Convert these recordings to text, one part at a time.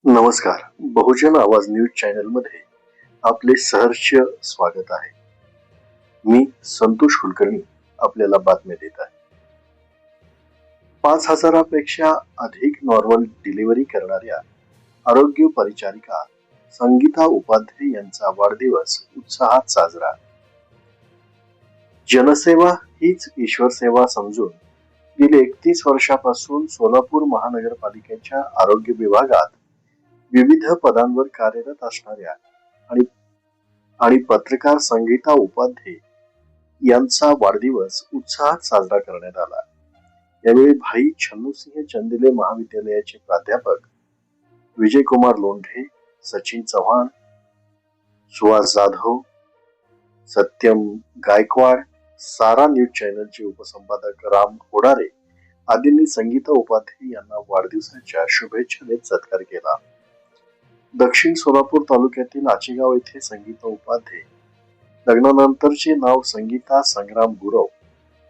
नमस्कार. बहुजन आवाज news channel मध्ये आपले सहर्ष स्वागत आहे. मी संतोष कुलकर्णी आपल्याला बातम्या देत आहे. 5,000 पेक्षा अधिक नॉर्मल डिलिव्हरी करणाऱ्या आरोग्य परिचारिका संगीता उपाध्ये यांचा वाढदिवस उत्साहात साजरा. जनसेवा हीच ईश्वर सेवा समजून गेली 31 वर्षापासून सोलापूर महानगरपालिकेच्या आरोग्य विभागात विविध पदांवर कार्यरत असणाऱ्या आणि पत्रकार संगीता उपाध्ये यांचा वाढदिवस उत्साहात साजरा करण्यात आला. यावेळी भाई छन्नूसिंह चंदिले महाविद्यालयाचे प्राध्यापक विजयकुमार लोंढे, सचिन चव्हाण, सुहास जाधव, सत्यम गायकवाड, सारा न्यूज चॅनलचे उपसंपादक राम कोडारे आदींनी संगीता उपाध्ये यांना वाढदिवसाच्या शुभेच्छा देत सत्कार केला. दक्षिण सोलापूर तालुक्यातील आचेगाव येथे संगीता उपाध्ये लग्नानंतरचे नाव संगीता संग्राम गुरव,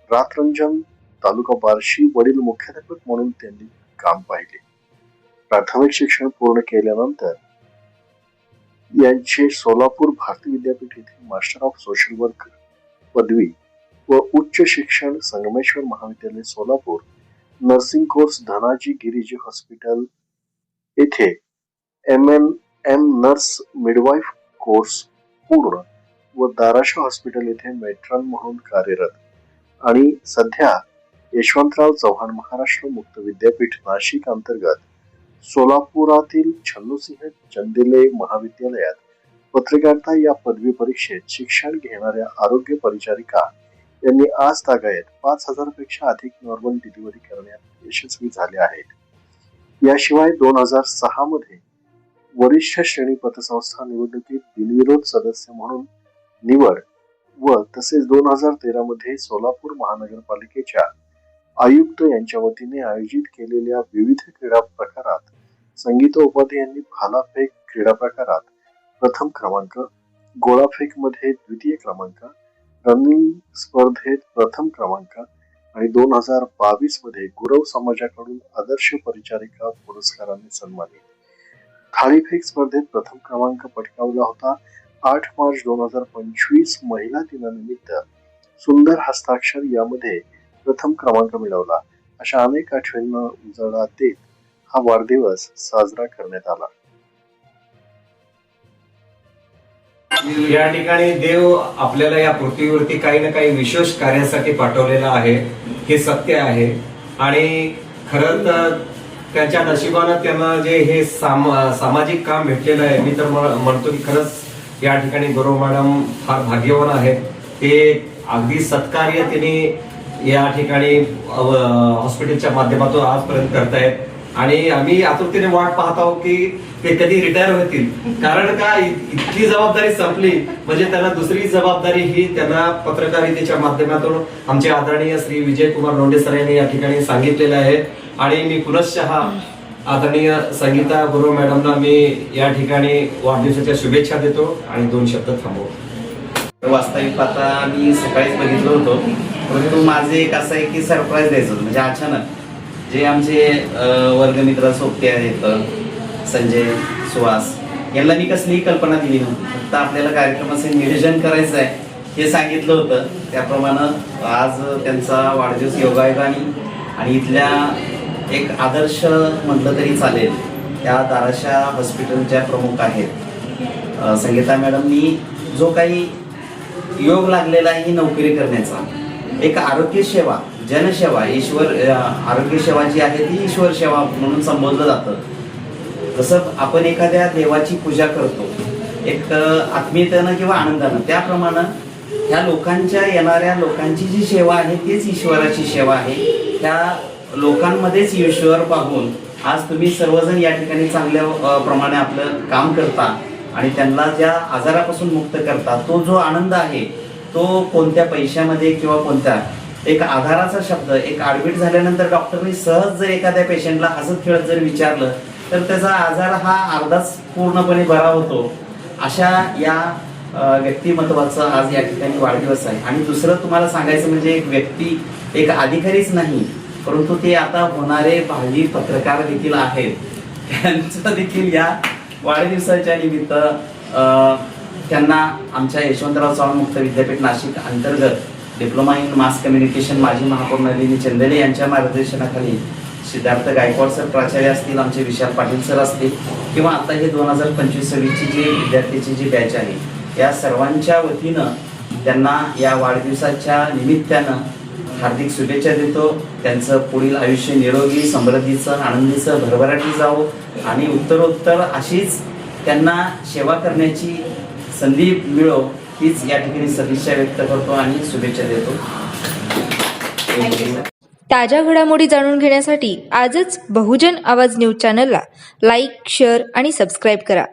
रातरंजन, तालुका बार्शी. वडील मुख्याध्यापक म्हणून त्यांनी काम पाहिले. प्राथमिक शिक्षण पूर्ण केल्यानंतर यांचे सोलापूर भारती विद्यापीठ येथे मास्टर ऑफ सोशल वर्क पदवी व उच्च शिक्षण संगमेश्वर महाविद्यालय Solapur, nursing course Dhanaji Giriji hospital येथे MNM नर्स मिडवाईफ कोर्स पूर्ण व धाराशिव हॉस्पिटल येथे मेट्रॉन म्हणून कार्यरत आणि सध्या यशवंतराव चव्हाण महाराष्ट्र मुक्त विद्यापीठ नाशिक अंतर्गत सोलापुरातील छन्नूसिंह चंदिले महाविद्यालयात पत्रकारिता या पदवी परीक्षेत शिक्षण घेणाऱ्या आरोग्य परिचारिका यांनी आज तागायत 5,000 पेक्षा अधिक नॉर्मल डिलिव्हरी करण्यात यशस्वी झाले आहेत. याशिवाय 2006 मध्ये वरिष्ठ श्रेणी पतसंस्था निवडणुकीत बिनविरोध सदस्य म्हणून निवड व तसेच 2013 मध्ये सोलापूर महानगरपालिकेच्या आयुक्त यांच्या वतीने आयोजित केलेल्या विविध क्रीडा प्रकारात संगीता उपाध्ये यांनी भालाफेक क्रीडा प्रकारात प्रथम क्रमांक, गोळाफेक मध्ये द्वितीय क्रमांक, रनिंग स्पर्धेत प्रथम क्रमांक आणि 2022 मध्ये गुरव समाजाकडून आदर्श परिचारिका पुरस्काराने सन्मानित. थाळीफेक स्पर्धेत प्रथम क्रमांक पटकावला होता. 8 मार्च 2025 महिला दिनानिमित्त सुंदर हस्ताक्षर यामध्ये प्रथम क्रमांक मिळवला. अशा अनेक आठवणींना उजाळा देत हा वाढदिवस साजरा करण्यात आला. या ठिकाणी देव आपल्याला या पृथ्वीवरती काही ना काही विशेष कार्यासाठी पाठवलेला आहे, हे सत्य आहे. आणि खरं तर त्यांच्या नशिबानं त्यांना जे हे सामाजिक काम भेटलेलं आहे, मी तर म्हणतो की खरंच या ठिकाणी गौरव मॅडम फार भाग्यवान आहेत. ते अगदी सत्कार्य त्यांनी या ठिकाणी हॉस्पिटलच्या माध्यमातून आजपर्यंत करतायत आणि आम्ही आतुरतेने वाट पाहत आहोत की ते कधी रिटायर होतील. कारण का इतकी जबाबदारी संपली म्हणजे त्यांना दुसरी जबाबदारी ही त्यांना पत्रकारितेच्या माध्यमातून आमचे आदरणीय श्री विजयकुमार लोंढे सर यांनी या ठिकाणी सांगितलेलं आहे. आणि मी पुनश्च आदरणीय संगीता गुरव मॅडमना मी या ठिकाणी वाढदिवसाच्या शुभेच्छा देतो आणि 2 शब्द थांबवतो. वास्तविक आता मी सकाळीच बघितलं होतं, परंतु माझे एक असं आहे की सरप्राईज द्यायचं होतं. म्हणजे अचानक जे आमचे वर्गमित्र सोबते आहेत संजय, सुहास, यांना मी कसलीही कल्पना दिली नव्हती. फक्त आपल्याला कार्यक्रमाचं नियोजन करायचं आहे हे सांगितलं होतं. त्याप्रमाणे आज त्यांचा वाढदिवस योगायोगाने आणि इथल्या एक आदर्श म्हटलं तरी चालेल त्या धाराशिव हॉस्पिटलच्या प्रमुख आहेत संगीता मॅडमनी जो काही योग लागलेला आहे ही नोकरी करण्याचा, एक आरोग्य सेवा, जनसेवा, ईश्वर आरोग्य सेवा जी आहे ती ईश्वर सेवा म्हणून संबोधलं जातं. जसं आपण एखाद्या देवाची पूजा करतो एक आत्मीयतेनं किंवा आनंदानं, त्याप्रमाणे ह्या लोकांच्या येणाऱ्या लोकांची जी सेवा आहे तीच ईश्वराची सेवा आहे. त्या लोकांमध्येच ईश्वर पाहून आज तुम्ही सर्वजण या ठिकाणी चांगल्या प्रमाणे आपलं काम करता आणि त्यांना ज्या आजारापासून मुक्त करता. तो जो आनंद आहे तो कोणत्या पैशामध्ये किंवा कोणत्या एक आधाराचा शब्द, एक ऍडमिट झाल्यानंतर डॉक्टरनी सहज जर एखाद्या पेशंटला हसत खेळत जर विचारलं तर त्याचा आजार हा अर्धाच पूर्णपणे बरा होतो. अशा या व्यक्तिमत्वाचा आज या ठिकाणी वाढदिवस आहे. आणि दुसरं तुम्हाला सांगायचं म्हणजे एक व्यक्ती, एक अधिकारीच नाही, परंतु ते आता होणारे भावी पत्रकार देखील आहेत. त्यांचं देखील या वाढदिवसाच्या निमित्त त्यांना आमच्या यशवंतराव चव्हाण मुक्त विद्यापीठ नाशिक अंतर्गत डिप्लोमा इन मास कम्युनिकेशन माजी महापौर नलिनी चंदेले यांच्या मार्गदर्शनाखाली सिद्धार्थ गायकवाड सर प्राचार्य असतील, आमचे विशाल पाटील सर असतील किंवा आता हे 2025-26ची जी विद्यार्थ्याची जी बॅच आहे या सर्वांच्या वतीनं त्यांना या वाढदिवसाच्या निमित्तानं हार्दिक शुभेच्छा देतो. त्यांचं पुढील आयुष्य निरोगी, समृद्धीचं, आनंदीचं, भरभराटी जावं आणि उत्तरोत्तर अशीच त्यांना सेवा करण्याची संधी मिळो हीच या ठिकाणी सदिच्छा व्यक्त करतो आणि शुभेच्छा देतो. ताज्या घडामोडी जाणून घेण्यासाठी आजच बहुजन आवाज न्यूज चॅनलला लाईक, शेअर आणि सबस्क्राईब करा.